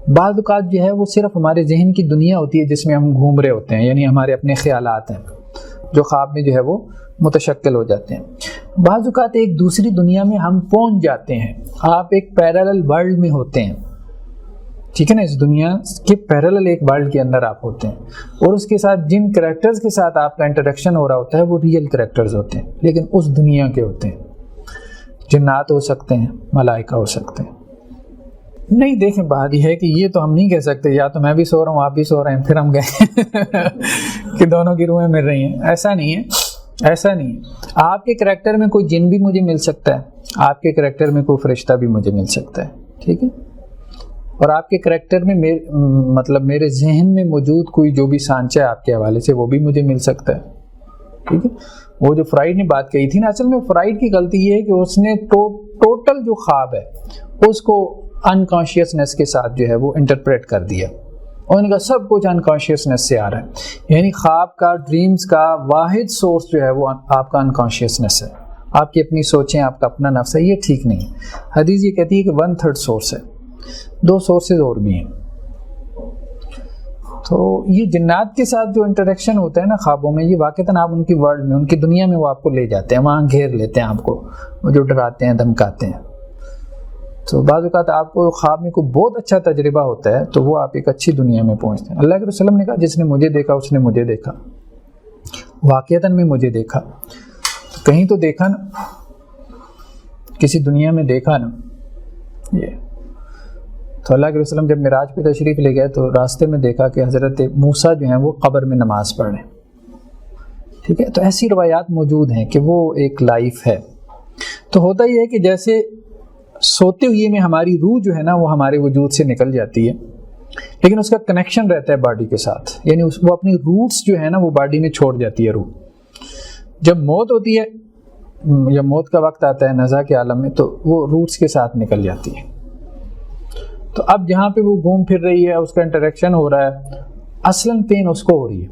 بعض اوقات جو ہے وہ صرف ہمارے ذہن کی دنیا ہوتی ہے جس میں ہم گھوم رہے ہوتے ہیں، یعنی ہمارے اپنے خیالات ہیں جو خواب میں جو ہے وہ متشکل ہو جاتے ہیں۔ بعض اوقات ایک دوسری دنیا میں ہم پہنچ جاتے ہیں، آپ ایک پیرالل ورلڈ میں ہوتے ہیں، ٹھیک ہے نا، اس دنیا کے پیرالل ایک ورلڈ کے اندر آپ ہوتے ہیں، اور اس کے ساتھ جن کریکٹرز کے ساتھ آپ کا انٹریکشن ہو رہا ہوتا ہے وہ ریئل کریکٹرز ہوتے ہیں، لیکن اس دنیا کے ہوتے ہیں، جنات ہو سکتے ہیں، ملائکہ ہو سکتے ہیں۔ نہیں، دیکھیں بات یہ ہے کہ یہ تو ہم نہیں کہہ سکتے یا تو میں بھی سو رہا ہوں آپ بھی سو رہے ہیں پھر ہم گئے کہ دونوں کی روحیں مل رہی ہیں، ایسا نہیں ہے، ایسا نہیں ہے۔ آپ کے کریکٹر میں کوئی جن بھی مجھے مل سکتا ہے، آپ کے کریکٹر میں کوئی فرشتہ بھی مجھے مل سکتا ہے، ٹھیک ہے، اور آپ کے کریکٹر میں مطلب میرے ذہن میں موجود کوئی جو بھی سانچہ ہے آپ کے حوالے سے وہ بھی مجھے مل سکتا ہے، ٹھیک ہے۔ وہ جو فرائڈ نے بات کہی تھی نا، اصل میں فرائڈ کی غلطی یہ ہے کہ اس نے ٹوٹل جو خواب ہے اس کو انکانشیسنس کے ساتھ جو ہے وہ انٹرپریٹ کر دیا، اور ان کا سب کچھ انکانشیسنس سے آ رہا ہے، یعنی خواب کا، ڈریمز کا واحد سورس جو ہے وہ آپ کا انکانشیسنس ہے، آپ کی اپنی سوچیں، آپ کا اپنا نفس ہے، یہ ٹھیک نہیں ہے۔ حدیث یہ کہتی ہے کہ 1/3 سورس ہے، 2 سورسز اور بھی ہیں۔ تو یہ جنات کے ساتھ جو انٹریکشن ہوتا ہے نا خوابوں میں، یہ واقعتاً آپ ان کی ورلڈ میں، ان کی دنیا میں وہ آپ کو لے جاتے ہیں، وہاں گھیر لیتے ہیں آپ کو، وہ جو ڈراتے ہیں، دھمکاتے ہیں۔ تو بعض اوقات آپ کو خواب میں کوئی بہت اچھا تجربہ ہوتا ہے تو وہ آپ ایک اچھی دنیا میں پہنچتے ہیں۔ اللہ کے رسول نے کہا جس نے مجھے دیکھا اس نے مجھے دیکھا، واقعتاً میں مجھے دیکھا، کہیں تو دیکھا نا، کسی دنیا میں دیکھا نا یہ۔ تو اللہ کے رسول جب معراج پہ تشریف لے گئے تو راستے میں دیکھا کہ حضرت موسیٰ جو ہیں وہ قبر میں نماز پڑھ رہے ہیں، ٹھیک ہے۔ تو ایسی روایات موجود ہیں کہ وہ ایک لائف ہے۔ تو ہوتا یہ ہے کہ جیسے سوتے ہوئے میں ہماری روح جو ہے نا وہ ہمارے وجود سے نکل جاتی ہے، لیکن اس کا کنیکشن رہتا ہے باڈی کے ساتھ، یعنی وہ اپنی روٹس جو ہے نا وہ باڈی میں چھوڑ جاتی ہے روح۔ جب موت ہوتی ہے یا موت کا وقت آتا ہے نزا کے عالم میں، تو وہ روٹس کے ساتھ نکل جاتی ہے۔ تو اب جہاں پہ وہ گھوم پھر رہی ہے، اس کا انٹریکشن ہو رہا ہے، اصلاً پین اس کو ہو رہی ہے۔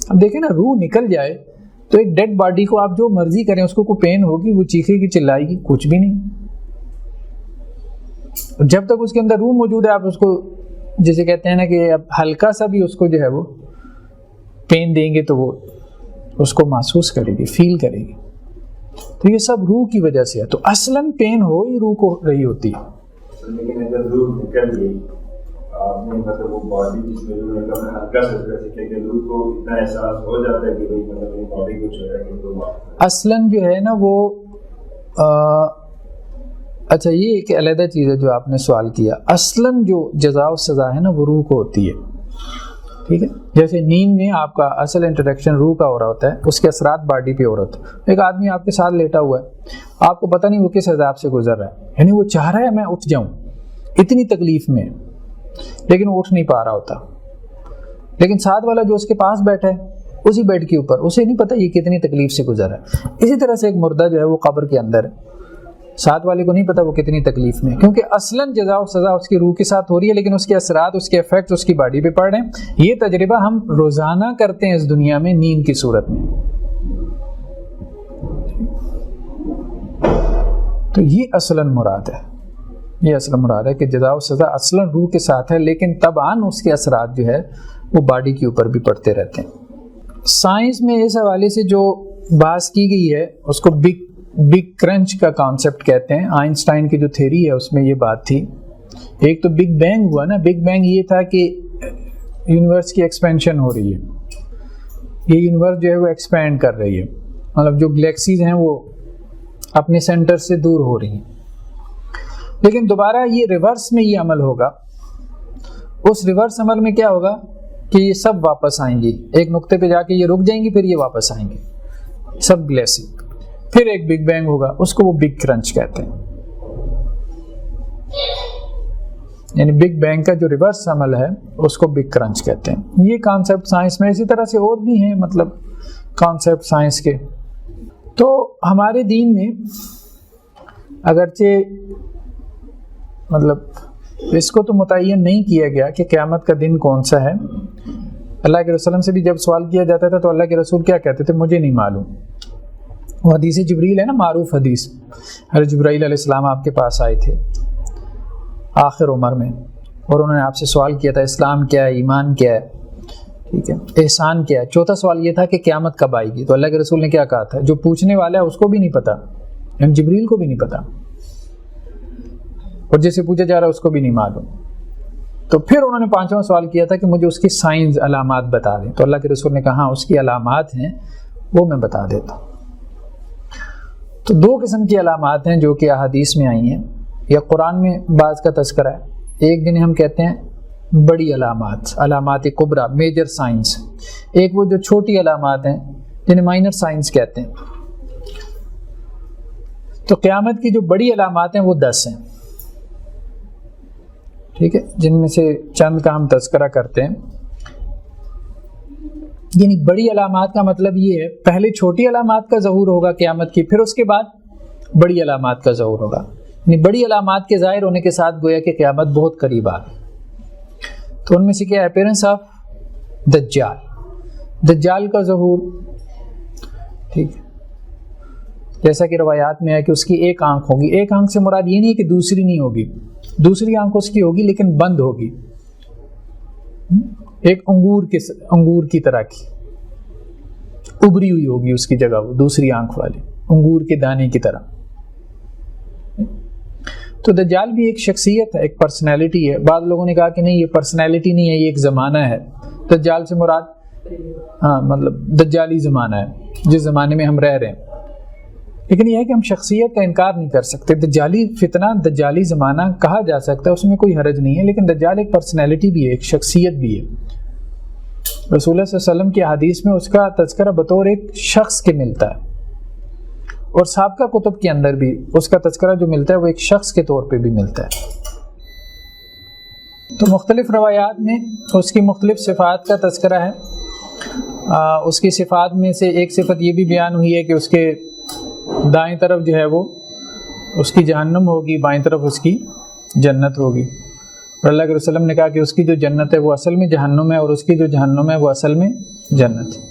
اب دیکھیں نا، روح نکل جائے تو ایک ڈیڈ باڈی کو آپ جو مرضی کریں اس کو کوئی پین ہوگی، وہ چیخے گی، چلائے گی، کچھ بھی نہیں۔ جب تک اس کے اندر روح موجود ہے، آپ اس کو جسے کہتے ہیں نا کہ اب ہلکا سا بھی اس کو جو ہے وہ پین دیں گے تو وہ اس کو محسوس کرے گی، فیل کرے گی۔ تو یہ سب روح کی وجہ سے ہے۔ تو اصلاً پین ہو ہی روح کو رہی ہوتی ہے۔ لیکن اگر روح نکل گئی، آپ نے مطلب وہ باڈی جس میں روح نکل رہا ہے ہلکا سا کہ روح کو اتنا احساس ہو جاتا ہے کہ بھائی مطلب باڈی کو چھوڑا کہ تو اصلاً جو ہے نا وہ اچھا یہ ایک علیحدہ چیز ہے جو آپ نے سوال کیا۔ اصلاً جو جزا و سزا ہے نا وہ روح کو ہوتی ہے، ٹھیک ہے. جیسے نیند میں آپ کا اصل انٹریکشن روح کا ہو رہا ہوتا ہے، اس کے اثرات باڈی پہ ہو رہا ہوتا ہے. ایک آدمی آپ کے ساتھ لیٹا ہوا ہے، آپ کو پتہ نہیں وہ کس عذاب سے گزر رہا ہے، یعنی وہ چاہ رہا ہے میں اٹھ جاؤں، اتنی تکلیف میں، لیکن وہ اٹھ نہیں پا رہا ہوتا. لیکن ساتھ والا جو اس کے پاس بیٹھا ہے اسی بیڈ کے اوپر، اسے نہیں پتہ یہ کتنی تکلیف سے گزر رہا ہے. اسی طرح سے ایک مردہ جو ہے وہ قبر کے اندر ہے، ساتھ والے کو نہیں پتہ وہ کتنی تکلیف میں، کیونکہ اصلاً جزا و سزا اس کی روح کے ساتھ ہو رہی ہے، لیکن اس کے اثرات، اس کے افیکٹ اس کی باڈی پہ پڑ رہے ہیں. یہ تجربہ ہم روزانہ کرتے ہیں اس دنیا میں نیند کی صورت میں. تو یہ اصلاً مراد ہے، یہ اصلاً مراد ہے کہ جزا و سزا اصلاً روح کے ساتھ ہے، لیکن طبعاً اس کے اثرات جو ہے وہ باڈی کے اوپر بھی پڑتے رہتے ہیں. سائنس میں اس حوالے سے جو بحث کی گئی ہے اس کو بگ کرنچ کا کانسیپٹ کہتے ہیں. آئنسٹائن کی جو تھیری ہے اس میں یہ بات تھی. ایک تو بگ بینگ ہوا نا، بگ بینگ یہ تھا کہ یونیورس کی ایکسپینشن ہو رہی ہے، یہ یونیورس جو ہے وہ ایکسپینڈ کر رہی ہے، مطلب جو گلیکسیز ہیں وہ اپنے سینٹر سے دور ہو رہی ہیں. لیکن دوبارہ یہ ریورس میں یہ عمل ہوگا. اس ریورس عمل میں کیا ہوگا کہ یہ سب واپس آئیں گی، ایک نقطے پہ جا کے یہ رک جائیں گی، پھر یہ واپس آئیں گے سب گلیسی. پھر ایک بگ بینگ ہوگا، اس کو وہ بگ کرنچ کہتے ہیں. یعنی بگ بینگ کا جو ریورس عمل ہے اس کو بگ کرنچ کہتے ہیں. یہ کانسیپٹ سائنس میں، اسی طرح سے اور بھی ہیں مطلب کانسیپٹ سائنس کے. تو ہمارے دین میں اگرچہ مطلب اس کو تو متعین نہیں کیا گیا کہ قیامت کا دن کون سا ہے. اللہ کے رسول سے بھی جب سوال کیا جاتا تھا تو اللہ کے رسول کیا کہتے تھے؟ مجھے نہیں معلوم. وہ حدیث جبریل ہے نا، معروف حدیث. حضرت جبرائیل علیہ السلام آپ کے پاس آئے تھے آخر عمر میں، اور انہوں نے آپ سے سوال کیا تھا اسلام کیا ہے، ایمان کیا ہے، ٹھیک ہے، احسان کیا ہے. چوتھا سوال یہ تھا کہ قیامت کب آئے گی. تو اللہ کے رسول نے کیا کہا تھا؟ جو پوچھنے والا ہے اس کو بھی نہیں پتا، یعنی جبریل کو بھی نہیں پتا، اور جسے پوچھا جا رہا ہے اس کو بھی نہیں معلوم. تو پھر انہوں نے پانچواں سوال کیا تھا کہ مجھے اس کی سائنز، علامات بتا دیں. تو اللہ کے رسول نے کہا ہاں اس کی علامات ہیں، وہ میں بتا دیتا ہوں. تو دو قسم کی علامات ہیں جو کہ احادیث میں آئی ہیں یا قرآن میں بعض کا تذکرہ ہے. ایک جنہیں ہم کہتے ہیں بڑی علامات، علامات کبریٰ، میجر سائنس. ایک وہ جو چھوٹی علامات ہیں جنہیں مائنر سائنس کہتے ہیں. تو قیامت کی جو بڑی علامات ہیں وہ 10 ہیں، ٹھیک ہے، جن میں سے چند کا ہم تذکرہ کرتے ہیں. یعنی بڑی علامات کا مطلب یہ ہے پہلے چھوٹی علامات کا ظہور ہوگا قیامت کی، پھر اس کے بعد بڑی علامات کا ظہور ہوگا. یعنی بڑی علامات کے ظاہر ہونے کے ساتھ گویا کہ قیامت بہت قریب آ گئی. تو ان میں سے کیا ہے؟ اپیرنس آف دجال، دجال کا ظہور، ٹھیک ہے. جیسا کہ روایات میں ہے کہ اس کی ایک آنکھ ہوگی. ایک آنکھ سے مراد یہ نہیں ہے کہ دوسری نہیں ہوگی، دوسری آنکھ اس کی ہوگی لیکن بند ہوگی، ایک انگور کی طرح کی ابری ہوئی ہوگی اس کی جگہ، وہ دوسری آنکھ والی انگور کے دانے کی طرح. تو دجال بھی ایک شخصیت ہے، ایک پرسنالٹی ہے. بعض لوگوں نے کہا کہ نہیں یہ پرسنالٹی نہیں ہے، یہ ایک زمانہ ہے. دجال سے مراد مطلب دجالی زمانہ ہے جس زمانے میں ہم رہ رہے ہیں. لیکن یہ ہے کہ ہم شخصیت کا انکار نہیں کر سکتے. دجالی فتنہ، دجالی زمانہ کہا جا سکتا ہے، اس میں کوئی حرج نہیں ہے. لیکن دجال ایک پرسنالٹی بھی ہے، ایک شخصیت بھی ہے. رسول اللہ صلی اللہ علیہ وسلم کی حدیث میں اس کا تذکرہ بطور ایک شخص کے ملتا ہے، اور سابقہ کتب کے اندر بھی اس کا تذکرہ جو ملتا ہے وہ ایک شخص کے طور پہ بھی ملتا ہے. تو مختلف روایات میں اس کی مختلف صفات کا تذکرہ ہے. اس کی صفات میں سے ایک صفت یہ بھی بیان ہوئی ہے کہ اس کے دائیں طرف جو ہے وہ اس کی جہنم ہوگی، بائیں طرف اس کی جنت ہوگی. اور اللہ کے رسول نے کہا کہ اس کی جو جنت ہے وہ اصل میں جہنم ہے، اور اس کی جو جہنم ہے وہ اصل میں جنت ہے.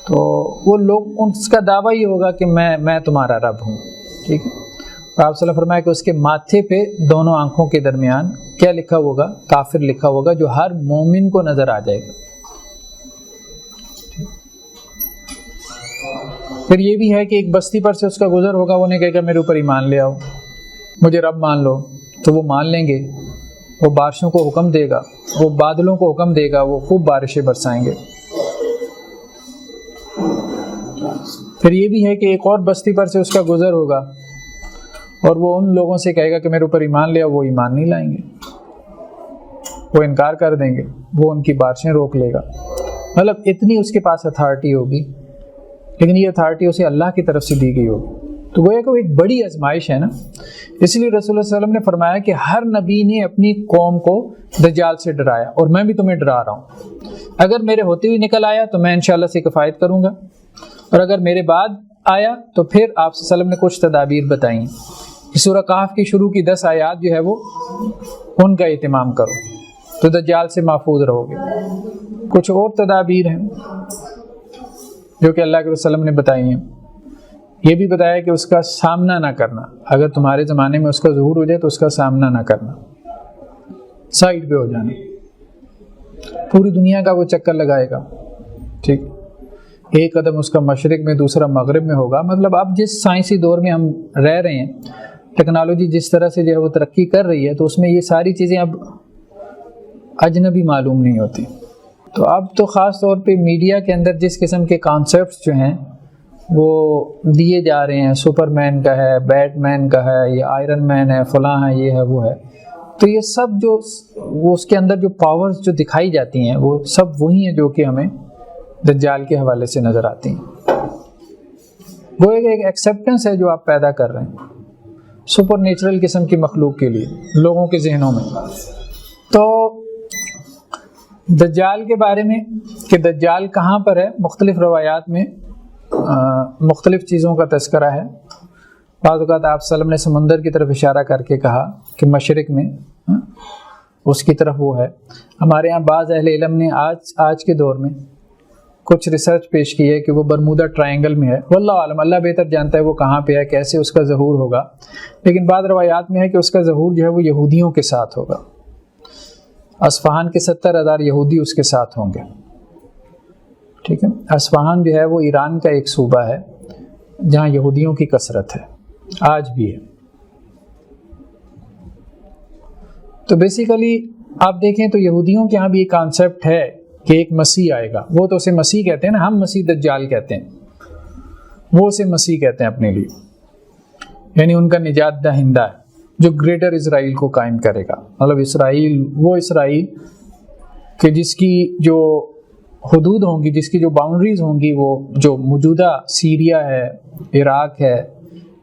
تو وہ لوگ اس کا دعویٰ یہ ہوگا کہ میں تمہارا رب ہوں، ٹھیک ہے. اور آپ صلی اللہ علیہ وسلم فرمایا کہ اس کے ماتھے پہ دونوں آنکھوں کے درمیان کیا لکھا ہوگا؟ کافر لکھا ہوگا، جو ہر مومن کو نظر آ جائے گا. پھر یہ بھی ہے کہ ایک بستی پر سے اس کا گزر ہوگا، وہ نہیں کہے گا میرے اوپر ایمان لے آؤ، مجھے رب مان لو، تو وہ مان لیں گے. وہ بارشوں کو حکم دے گا، وہ بادلوں کو حکم دے گا، وہ خوب بارشیں برسائیں گے. پھر یہ بھی ہے کہ ایک اور بستی پر سے اس کا گزر ہوگا، اور وہ ان لوگوں سے کہے گا کہ میرے اوپر ایمان لے آؤ، وہ ایمان نہیں لائیں گے. وہ انکار کر دیں گے، وہ ان کی بارشیں روک لے گا، مطلب اتنی اس کے پاس اتھارٹی ہوگی، لیکن یہ اتھارٹی اسے اللہ کی طرف سے دی گئی ہوگی۔ تو گویا کہ وہ ایک بڑی آزمائش ہے نا، اس لیے رسول اللہ صلی اللہ علیہ وسلم نے فرمایا کہ ہر نبی نے اپنی قوم کو دجال سے ڈرایا، اور میں بھی تمہیں ڈرا رہا ہوں، اگر میرے ہوتے ہوئے نکل آیا تو میں انشاءاللہ سے کفایت کروں گا، اور اگر میرے بعد آیا تو پھر آپ صلی اللہ علیہ وسلم نے کچھ تدابیر بتائیں کہ سورہ کہف کی شروع کی 10 آیات جو ہے وہ ان کا اہتمام کرو تو دجال سے محفوظ رہو گے۔ کچھ اور تدابیر ہیں جو کہ اللہ کے رسول نے بتائی ہیں، یہ بھی بتایا کہ اس کا سامنا نہ کرنا، اگر تمہارے زمانے میں اس کا ظہور ہو جائے تو اس کا سامنا نہ کرنا، سائڈ پہ ہو جانا، پوری دنیا کا وہ چکر لگائے گا، ٹھیک، ایک قدم اس کا مشرق میں دوسرا مغرب میں ہوگا۔ مطلب اب جس سائنسی دور میں ہم رہ رہے ہیں، ٹیکنالوجی جس طرح سے جو ہے وہ ترقی کر رہی ہے، تو اس میں یہ ساری چیزیں اب اجنبی معلوم نہیں ہوتی۔ تو اب تو خاص طور پہ میڈیا کے اندر جس قسم کے کانسیپٹس جو ہیں وہ دیے جا رہے ہیں، سپر مین کا ہے، بیٹ مین کا ہے، یہ آئرن مین ہے، فلاں ہے، یہ ہے، وہ ہے، تو یہ سب جو وہ اس کے اندر جو پاورز جو دکھائی جاتی ہیں وہ سب وہی ہیں جو کہ ہمیں دجال کے حوالے سے نظر آتی ہیں۔ وہ ایک ایکسیپٹنس ہے جو آپ پیدا کر رہے ہیں سپر نیچرل قسم کی مخلوق کے لیے لوگوں کے ذہنوں میں۔ تو دجال کے بارے میں کہ دجال کہاں پر ہے، مختلف روایات میں مختلف چیزوں کا تذکرہ ہے۔ بعض اوقات آپ صلی اللہ علیہ وسلم نے سمندر کی طرف اشارہ کر کے کہا کہ مشرق میں اس کی طرف وہ ہے۔ ہمارے ہاں بعض اہل علم نے آج کے دور میں کچھ ریسرچ پیش کی ہے کہ وہ برمودا ٹرائنگل میں ہے، واللہ عالم، اللہ بہتر جانتا ہے وہ کہاں پہ ہے، کیسے اس کا ظہور ہوگا، لیکن بعض روایات میں ہے کہ اس کا ظہور جو ہے وہ یہودیوں کے ساتھ ہوگا، اصفہان کے 70,000 یہودی اس کے ساتھ ہوں گے، ٹھیک ہے۔ اصفہان جو ہے وہ ایران کا ایک صوبہ ہے جہاں یہودیوں کی کثرت ہے، آج بھی ہے۔ تو بیسیکلی آپ دیکھیں تو یہودیوں کے ہاں بھی ایک کانسیپٹ ہے کہ ایک مسیح آئے گا، وہ تو اسے مسیح کہتے ہیں نا، ہم مسیح دجال کہتے ہیں، وہ اسے مسیح کہتے ہیں اپنے لیے، یعنی ان کا نجات دہندہ ہے جو گریٹر اسرائیل کو قائم کرے گا۔ مطلب اسرائیل، وہ اسرائیل کہ جس کی جو حدود ہوں گی، جس کی جو باؤنڈریز ہوں گی، وہ جو موجودہ سیریا ہے، عراق ہے،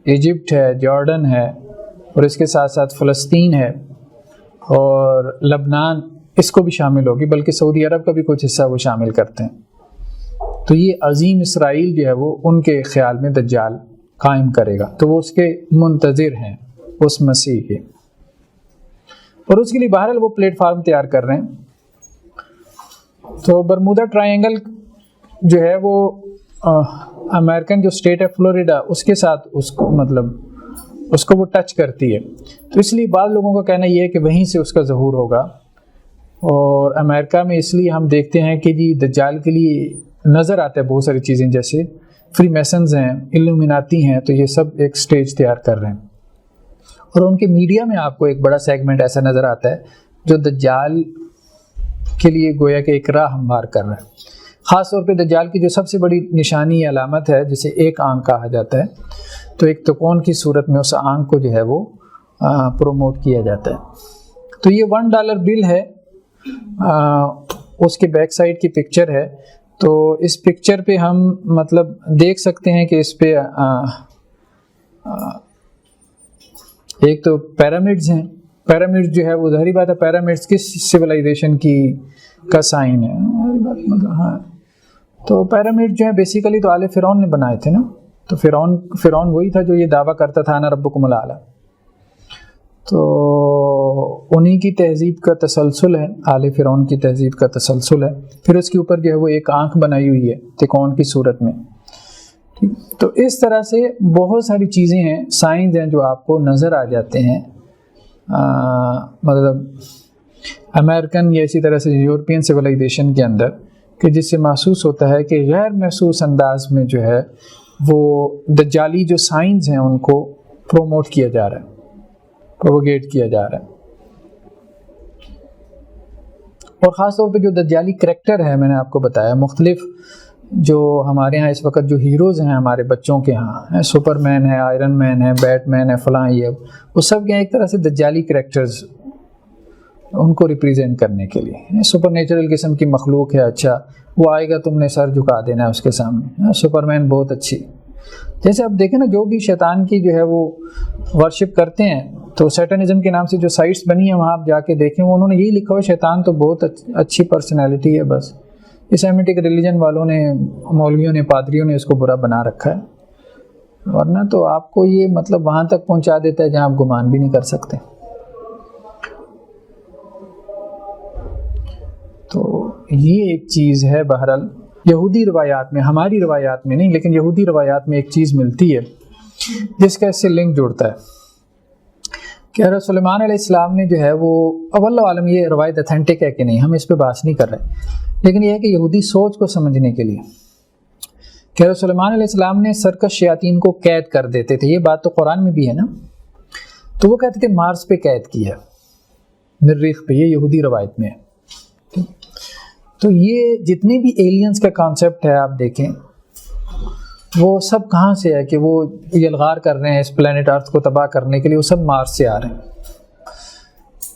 ایجپٹ ہے، جارڈن ہے، اور اس کے ساتھ ساتھ فلسطین ہے اور لبنان، اس کو بھی شامل ہوگی، بلکہ سعودی عرب کا بھی کچھ حصہ وہ شامل کرتے ہیں۔ تو یہ عظیم اسرائیل جو ہے وہ ان کے خیال میں دجال قائم کرے گا، تو وہ اس کے منتظر ہیں اس مسیح کے، اور اس کے لیے بہرحال وہ پلیٹ فارم تیار کر رہے ہیں۔ تو برمودا ٹرائنگل جو ہے وہ امریکن جو اسٹیٹ ہے فلوریڈا، اس کے ساتھ اس کو وہ ٹچ کرتی ہے، تو اس لیے بعض لوگوں کا کہنا یہ ہے کہ وہیں سے اس کا ظہور ہوگا۔ اور امریکہ میں اس لیے ہم دیکھتے ہیں کہ جی دجال کے لیے نظر آتا ہے بہت ساری چیزیں، جیسے فری میسنز ہیں، الومیناتی ہیں، تو یہ سب ایک سٹیج تیار کر رہے ہیں، اور ان کے میڈیا میں آپ کو ایک بڑا سیگمنٹ ایسا نظر آتا ہے جو دجال کے لیے گویا کہ ایک راہ ہموار کر رہا ہے۔ خاص طور پہ دجال کی جو سب سے بڑی نشانی یا علامت ہے جسے ایک آنکھ کہا جاتا ہے، تو ایک تکون کی صورت میں اس آنکھ کو جو ہے وہ پروموٹ کیا جاتا ہے۔ تو یہ $1 بل ہے، اس کے بیک سائڈ کی پکچر ہے، تو اس پکچر پہ ہم مطلب دیکھ سکتے ہیں کہ اس پہ ایک تو پیرامڈز ہیں، پیرامڈز جو ہے وہ ظاہری بات ہے، پیرامڈز کس سویلائزیشن کا سائن ہے، مطلب ہاں، تو پیرامڈ جو ہے بیسیکلی تو آل فرعون نے بنائے تھے نا، تو فرعون وہی تھا جو یہ دعویٰ کرتا تھا انا ربکم الاعلیٰ، تو انہی کی تہذیب کا تسلسل ہے، آل فرعون کی تہذیب کا تسلسل ہے۔ پھر اس کے اوپر جو ہے وہ ایک آنکھ بنائی ہوئی ہے تکون کی صورت میں، ٹھیک۔ تو اس طرح سے بہت ساری چیزیں ہیں، سائنز ہیں جو آپ کو نظر آ جاتے ہیں، مطلب امریکن یا اسی طرح سے یورپین سویلائزیشن کے اندر، کہ جس سے محسوس ہوتا ہے کہ غیر محسوس انداز میں جو ہے وہ دجالی جو سائنز ہیں ان کو پروموٹ کیا جا رہا ہے، پروپیگیٹ کیا جا رہا ہے۔ اور خاص طور پہ جو دجالی کریکٹر ہے، میں نے آپ کو بتایا مختلف جو ہمارے ہاں اس وقت جو ہیروز ہیں ہمارے بچوں کے ہاں، سپر مین ہے، آئرن مین ہے، بیٹ مین ہے، فلاں، یہ وہ سب کے ایک طرح سے دجالی کریکٹرز ان کو ریپریزنٹ کرنے کے لیے. سپر نیچرل قسم کی مخلوق ہے, اچھا وہ آئے گا تم نے سر جھکا دینا ہے اس کے سامنے, سپرمین بہت اچھی. جیسے آپ دیکھیں نا جو بھی شیطان کی جو ہے وہ ورشپ کرتے ہیں, تو سیٹنزم کے نام سے جو سائٹس بنی ہیں وہاں آپ جا کے دیکھیں, وہ انہوں نے یہی لکھا ہوا شیطان تو بہت اچھی پرسنالٹی ہے, بس یہ سیمیٹک ریلیجن والوں نے, مولویوں نے, پادریوں نے اس کو برا بنا رکھا ہے, ورنہ تو آپ کو یہ مطلب وہاں تک پہنچا دیتا ہے جہاں آپ گمان بھی نہیں کر سکتے. تو یہ ایک چیز ہے. بہرحال یہودی روایات میں, ہماری روایات میں نہیں لیکن یہودی روایات میں ایک چیز ملتی ہے جس کا اس سے لنک جڑتا ہے کہ حضرت سلیمان علیہ السلام نے جو ہے وہ, اول عالم یہ روایت اتھینٹک ہے کہ نہیں ہم اس پہ بحث نہیں کر رہے, لیکن یہ ہے کہ یہودی سوچ کو سمجھنے کے لیے کہ حضرت سلیمان علیہ السلام نے سرکش شیاطین کو قید کر دیتے تھے. یہ بات تو قرآن میں بھی ہے نا, تو وہ کہتے تھے مارس پہ قید کیا, مریخ پہ, یہ یہودی روایت میں ہے. تو یہ جتنے بھی ایلینز کا کانسیپٹ ہے آپ دیکھیں وہ سب کہاں سے ہے کہ وہ یلغار کر رہے ہیں اس پلانٹ ارتھ کو تباہ کرنے کے لیے, وہ سب مارس سے آ رہے ہیں.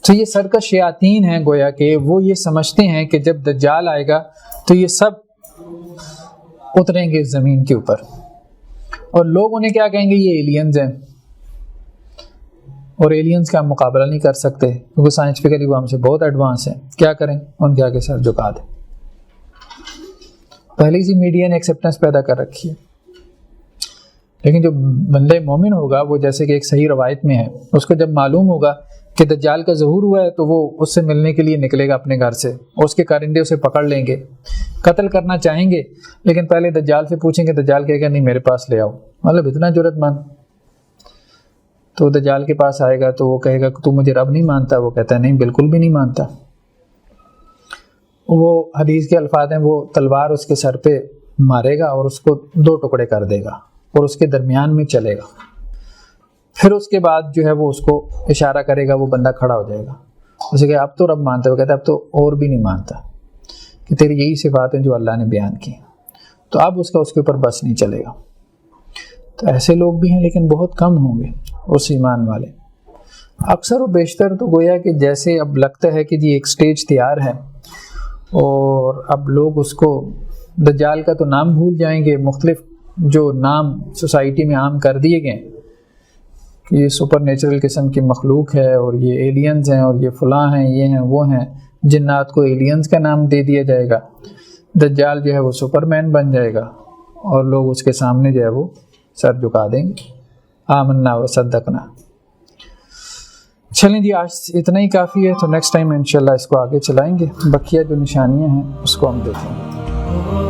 تو یہ سرکش شیاطین ہیں گویا کہ وہ یہ سمجھتے ہیں کہ جب دجال آئے گا تو یہ سب اتریں گے زمین کے اوپر, اور لوگ انہیں کیا کہیں گے, یہ ایلینز ہیں, اور ایلینز کا ہم مقابلہ نہیں کر سکتے کیونکہ سائنٹیفکلی وہ ہم سے بہت ایڈوانس ہیں, کیا کریں, ان کے آگے سر جھکا دیں. پہلی سی میڈیا نے ایکسیپٹنس پیدا کر رکھی ہے. لیکن جو بندہ مومن ہوگا وہ جیسے کہ ایک صحیح روایت میں ہے, اس کو جب معلوم ہوگا کہ دجال کا ظہور ہوا ہے تو وہ اس سے ملنے کے لیے نکلے گا اپنے گھر سے, اور اس کے کارندے اسے پکڑ لیں گے, قتل کرنا چاہیں گے, لیکن پہلے دجال سے پوچھیں گے, دجال کہے گا نہیں میرے پاس لے آؤ, مطلب اتنا جرأت مند. تو دجال کے پاس آئے گا تو وہ کہے گا کہ تو مجھے رب نہیں مانتا, وہ کہتا ہے نہیں بالکل بھی نہیں مانتا. وہ حدیث کے الفاظ ہیں, وہ تلوار اس کے سر پہ مارے گا اور اس کو 2 ٹکڑے کر دے گا اور اس کے درمیان میں چلے گا. پھر اس کے بعد جو ہے وہ اس کو اشارہ کرے گا, وہ بندہ کھڑا ہو جائے گا, اسے کہ اب تو رب مانتا ہے, وہ کہتا ہے اب تو اور بھی نہیں مانتا, کہ تیری یہی صفات ہیں جو اللہ نے بیان کی, تو اب اس کا اس کے اوپر بس نہیں چلے گا. تو ایسے لوگ بھی ہیں لیکن بہت کم ہوں گے اس ایمان والے. اکثر و بیشتر تو گویا کہ جیسے اب لگتا ہے کہ جی ایک سٹیج تیار ہے اور اب لوگ اس کو, دجال کا تو نام بھول جائیں گے, مختلف جو نام سوسائٹی میں عام کر دیے گئے کہ یہ سپر نیچرل قسم کی مخلوق ہے اور یہ ایلینز ہیں اور یہ فلاں ہیں, یہ ہیں وہ ہیں. جنات کو ایلینز کا نام دے دیا جائے گا, دجال جو ہے وہ سپر مین بن جائے گا, اور لوگ اس کے سامنے جو ہے وہ سر جھکا دیں گے, آمنا و صدقنا. چلیں جی آج اتنا ہی کافی ہے, تو نیکسٹ ٹائم انشاءاللہ اس کو آگے چلائیں گے. بقیہ جو نشانیاں ہیں اس کو ہم دیکھیں گے.